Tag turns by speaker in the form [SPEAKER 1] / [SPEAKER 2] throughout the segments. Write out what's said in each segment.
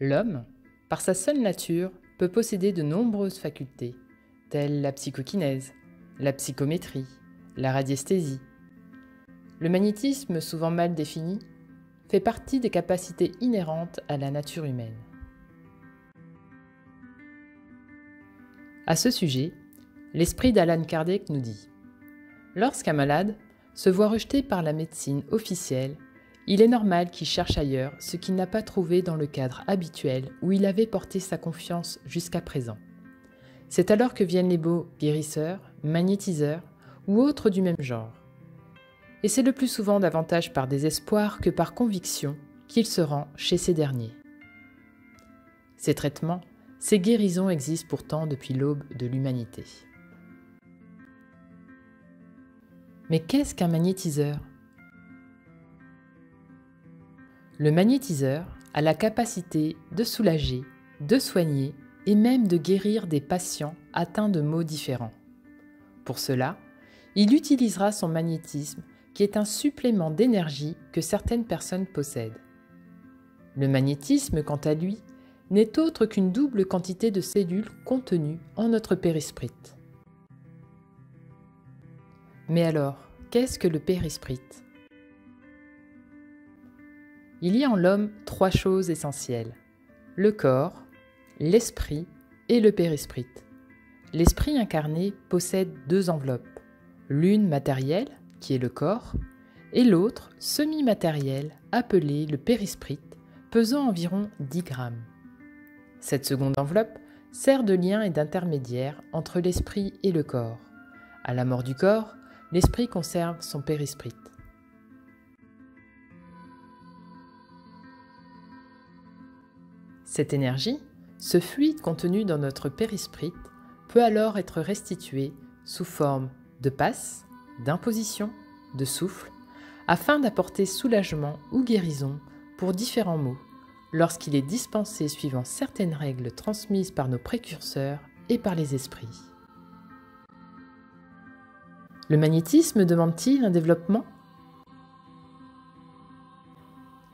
[SPEAKER 1] L'homme, par sa seule nature, peut posséder de nombreuses facultés, telles la psychokinèse, la psychométrie, la radiesthésie. Le magnétisme, souvent mal défini, fait partie des capacités inhérentes à la nature humaine. À ce sujet, l'esprit d'Allan Kardec nous dit « Lorsqu'un malade se voit rejeté par la médecine officielle, il est normal qu'il cherche ailleurs ce qu'il n'a pas trouvé dans le cadre habituel où il avait porté sa confiance jusqu'à présent. C'est alors que viennent les beaux guérisseurs, magnétiseurs ou autres du même genre. Et c'est le plus souvent davantage par désespoir que par conviction qu'il se rend chez ces derniers. Ces traitements, ces guérisons existent pourtant depuis l'aube de l'humanité. Mais qu'est-ce qu'un magnétiseur ? Le magnétiseur a la capacité de soulager, de soigner et même de guérir des patients atteints de maux différents. Pour cela, il utilisera son magnétisme qui est un supplément d'énergie que certaines personnes possèdent. Le magnétisme, quant à lui, n'est autre qu'une double quantité de cellules contenues en notre périsprite. Mais alors, qu'est-ce que le périsprite ? Il y a en l'homme 3 choses essentielles, le corps, l'esprit et le périsprite. L'esprit incarné possède 2 enveloppes, l'une matérielle, qui est le corps, et l'autre semi-matérielle, appelée le périsprite, pesant environ 10 grammes. Cette seconde enveloppe sert de lien et d'intermédiaire entre l'esprit et le corps. À la mort du corps, l'esprit conserve son périsprite. Cette énergie, ce fluide contenu dans notre périsprite, peut alors être restitué sous forme de passe, d'imposition, de souffle, afin d'apporter soulagement ou guérison pour différents maux, lorsqu'il est dispensé suivant certaines règles transmises par nos précurseurs et par les esprits. Le magnétisme demande-t-il un développement ?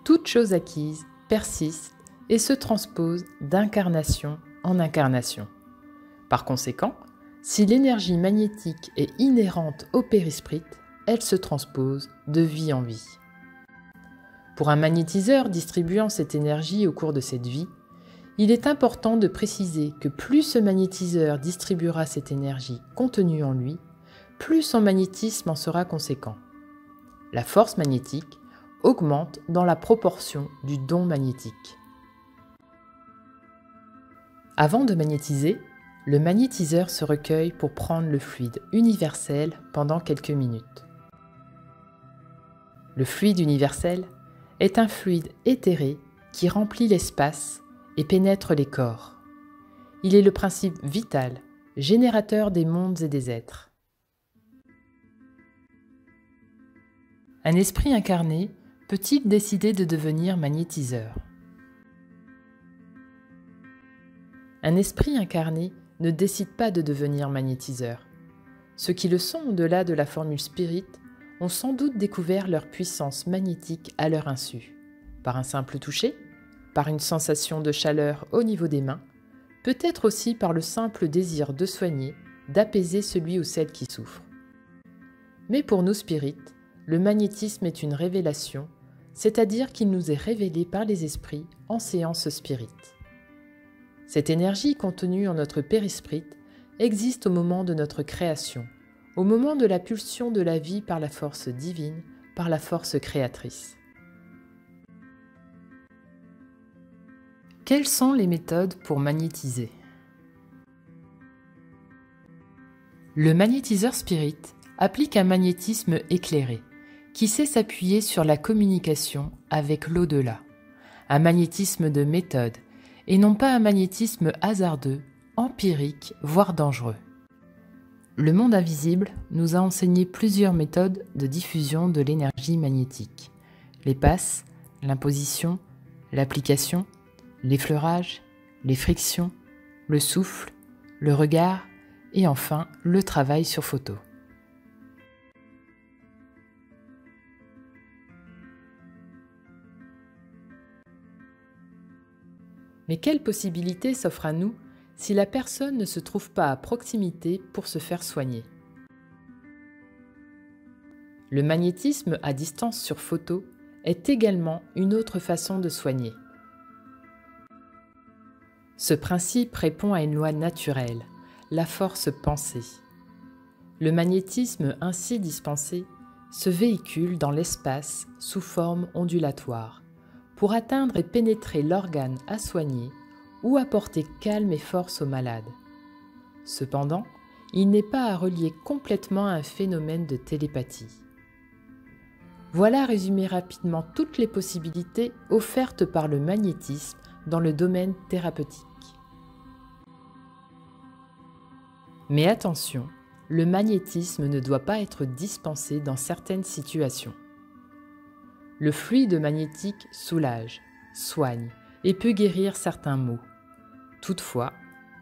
[SPEAKER 1] Toute chose acquise persiste et se transpose d'incarnation en incarnation. Par conséquent, si l'énergie magnétique est inhérente au périsprite, elle se transpose de vie en vie. Pour un magnétiseur distribuant cette énergie au cours de cette vie, il est important de préciser que plus ce magnétiseur distribuera cette énergie contenue en lui, plus son magnétisme en sera conséquent. La force magnétique augmente dans la proportion du don magnétique. Avant de magnétiser, le magnétiseur se recueille pour prendre le fluide universel pendant quelques minutes. Le fluide universel est un fluide éthéré qui remplit l'espace et pénètre les corps. Il est le principe vital, générateur des mondes et des êtres. Un esprit incarné peut-il décider de devenir magnétiseur ? Un esprit incarné ne décide pas de devenir magnétiseur. Ceux qui le sont au-delà de la formule spirit ont sans doute découvert leur puissance magnétique à leur insu, par un simple toucher, par une sensation de chaleur au niveau des mains, peut-être aussi par le simple désir de soigner, d'apaiser celui ou celle qui souffre. Mais pour nous spirites, le magnétisme est une révélation, c'est-à-dire qu'il nous est révélé par les esprits en séance spirit. Cette énergie contenue en notre périsprite existe au moment de notre création, au moment de la pulsion de la vie par la force divine, par la force créatrice. Quelles sont les méthodes pour magnétiser ? Le magnétiseur spirit applique un magnétisme éclairé, qui sait s'appuyer sur la communication avec l'au-delà, un magnétisme de méthode, et non pas un magnétisme hasardeux, empirique, voire dangereux. Le monde invisible nous a enseigné plusieurs méthodes de diffusion de l'énergie magnétique. Les passes, l'imposition, l'application, l'effleurage, les frictions, le souffle, le regard et enfin le travail sur photo. Mais quelle possibilité s'offre à nous si la personne ne se trouve pas à proximité pour se faire soigner? Le magnétisme à distance sur photo est également une autre façon de soigner. Ce principe répond à une loi naturelle, la force pensée. Le magnétisme ainsi dispensé se véhicule dans l'espace sous forme ondulatoire pour atteindre et pénétrer l'organe à soigner ou apporter calme et force au malade. Cependant, il n'est pas à relier complètement à un phénomène de télépathie. Voilà résumé rapidement toutes les possibilités offertes par le magnétisme dans le domaine thérapeutique. Mais attention, le magnétisme ne doit pas être dispensé dans certaines situations. Le fluide magnétique soulage, soigne et peut guérir certains maux. Toutefois,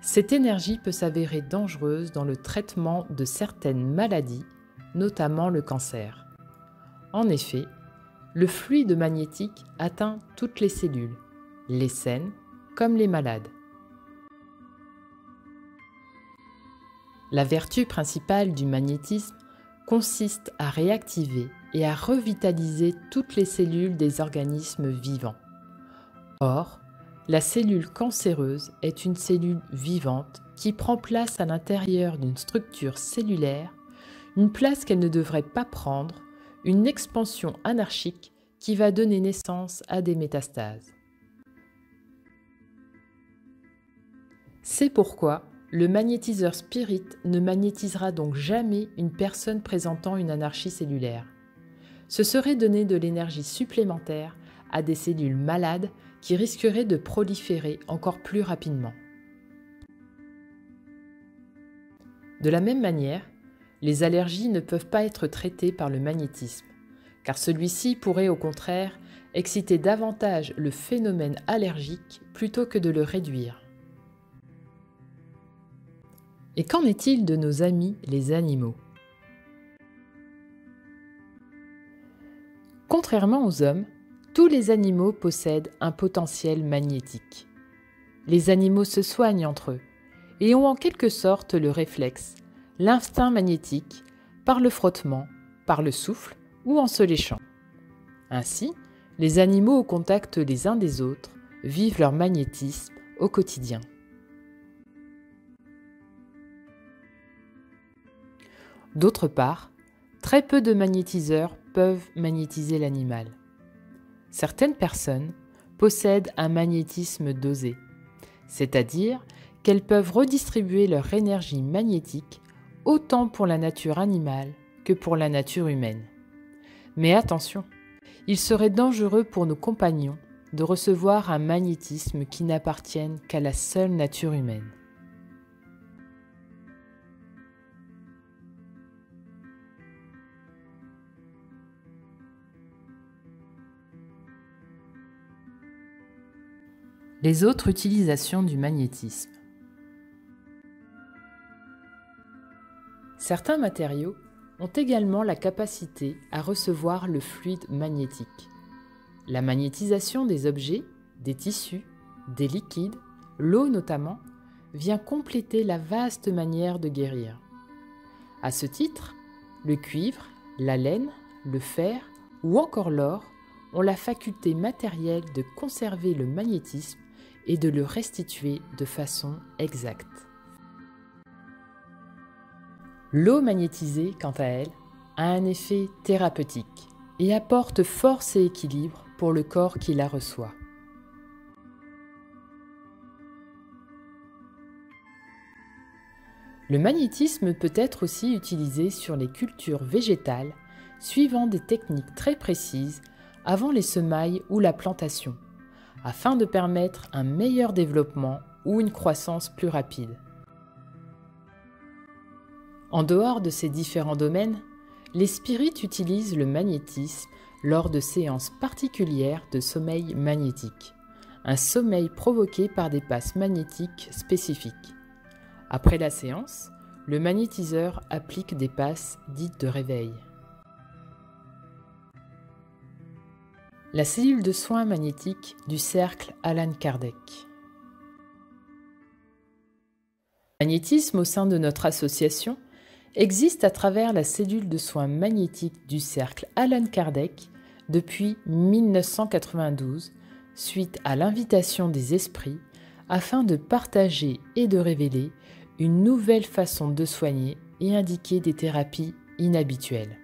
[SPEAKER 1] cette énergie peut s'avérer dangereuse dans le traitement de certaines maladies, notamment le cancer. En effet, le fluide magnétique atteint toutes les cellules, les saines comme les malades. La vertu principale du magnétisme consiste à réactiver et à revitaliser toutes les cellules des organismes vivants. Or, la cellule cancéreuse est une cellule vivante qui prend place à l'intérieur d'une structure cellulaire, une place qu'elle ne devrait pas prendre, une expansion anarchique qui va donner naissance à des métastases. C'est pourquoi le magnétiseur spirit ne magnétisera donc jamais une personne présentant une anarchie cellulaire. Ce serait donner de l'énergie supplémentaire à des cellules malades qui risqueraient de proliférer encore plus rapidement. De la même manière, les allergies ne peuvent pas être traitées par le magnétisme, car celui-ci pourrait au contraire exciter davantage le phénomène allergique plutôt que de le réduire. Et qu'en est-il de nos amis les animaux? Contrairement aux hommes, tous les animaux possèdent un potentiel magnétique. Les animaux se soignent entre eux et ont en quelque sorte le réflexe, l'instinct magnétique, par le frottement, par le souffle ou en se léchant. Ainsi, les animaux au contact les uns des autres vivent leur magnétisme au quotidien. D'autre part, très peu de magnétiseurs peuvent magnétiser l'animal. Certaines personnes possèdent un magnétisme dosé, c'est-à-dire qu'elles peuvent redistribuer leur énergie magnétique autant pour la nature animale que pour la nature humaine. Mais attention, il serait dangereux pour nos compagnons de recevoir un magnétisme qui n'appartienne qu'à la seule nature humaine. Les autres utilisations du magnétisme. Certains matériaux ont également la capacité à recevoir le fluide magnétique. La magnétisation des objets, des tissus, des liquides, l'eau notamment, vient compléter la vaste manière de guérir. À ce titre, le cuivre, la laine, le fer ou encore l'or ont la faculté matérielle de conserver le magnétisme et de le restituer de façon exacte. L'eau magnétisée, quant à elle, a un effet thérapeutique et apporte force et équilibre pour le corps qui la reçoit. Le magnétisme peut être aussi utilisé sur les cultures végétales, suivant des techniques très précises avant les semailles ou la plantation, afin de permettre un meilleur développement ou une croissance plus rapide. En dehors de ces différents domaines, les spirites utilisent le magnétisme lors de séances particulières de sommeil magnétique, un sommeil provoqué par des passes magnétiques spécifiques. Après la séance, le magnétiseur applique des passes dites de réveil. La cellule de soins magnétique du cercle Allan Kardec. Le magnétisme au sein de notre association existe à travers la cellule de soins magnétiques du cercle Allan Kardec depuis 1992, suite à l'invitation des esprits, afin de partager et de révéler une nouvelle façon de soigner et indiquer des thérapies inhabituelles.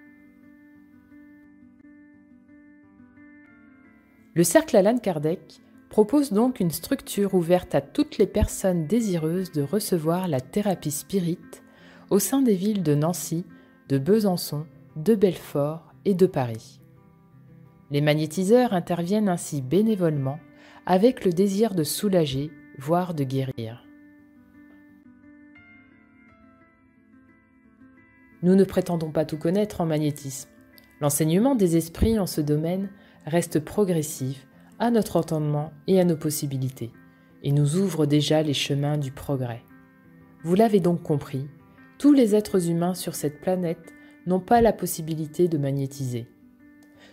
[SPEAKER 1] Le cercle Allan Kardec propose donc une structure ouverte à toutes les personnes désireuses de recevoir la thérapie spirit au sein des villes de Nancy, de Besançon, de Belfort et de Paris. Les magnétiseurs interviennent ainsi bénévolement avec le désir de soulager, voire de guérir. Nous ne prétendons pas tout connaître en magnétisme. L'enseignement des esprits en ce domaine reste progressif à notre entendement et à nos possibilités, et nous ouvre déjà les chemins du progrès. Vous l'avez donc compris, tous les êtres humains sur cette planète n'ont pas la possibilité de magnétiser.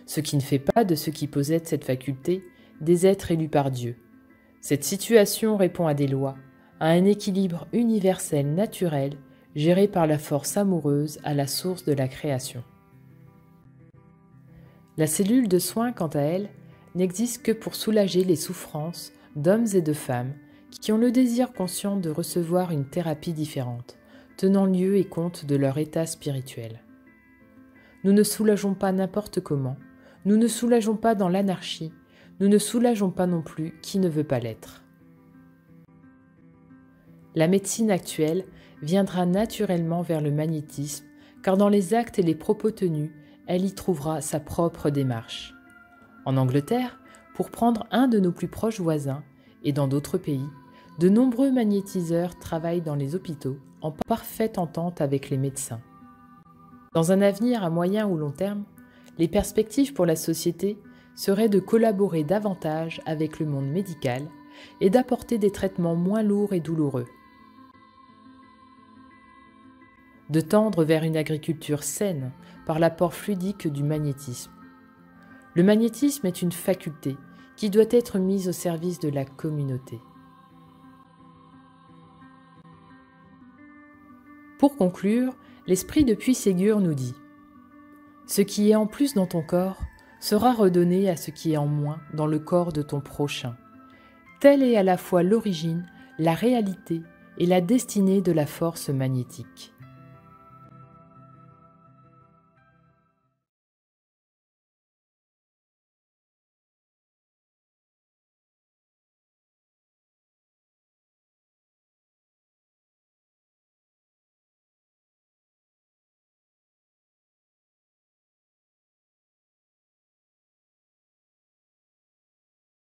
[SPEAKER 1] Ce qui ne fait pas de ceux qui possèdent cette faculté des êtres élus par Dieu. Cette situation répond à des lois, à un équilibre universel naturel géré par la force amoureuse à la source de la création. La cellule de soins, quant à elle, n'existe que pour soulager les souffrances d'hommes et de femmes qui ont le désir conscient de recevoir une thérapie différente, tenant lieu et compte de leur état spirituel. Nous ne soulageons pas n'importe comment, nous ne soulageons pas dans l'anarchie, nous ne soulageons pas non plus qui ne veut pas l'être. La médecine actuelle viendra naturellement vers le magnétisme, car dans les actes et les propos tenus, elle y trouvera sa propre démarche. En Angleterre, pour prendre un de nos plus proches voisins, et dans d'autres pays, de nombreux magnétiseurs travaillent dans les hôpitaux en parfaite entente avec les médecins. Dans un avenir à moyen ou long terme, les perspectives pour la société seraient de collaborer davantage avec le monde médical et d'apporter des traitements moins lourds et douloureux. De tendre vers une agriculture saine par l'apport fluidique du magnétisme. Le magnétisme est une faculté qui doit être mise au service de la communauté. Pour conclure, l'esprit de Puységur nous dit « Ce qui est en plus dans ton corps sera redonné à ce qui est en moins dans le corps de ton prochain. Telle est à la fois l'origine, la réalité et la destinée de la force magnétique. »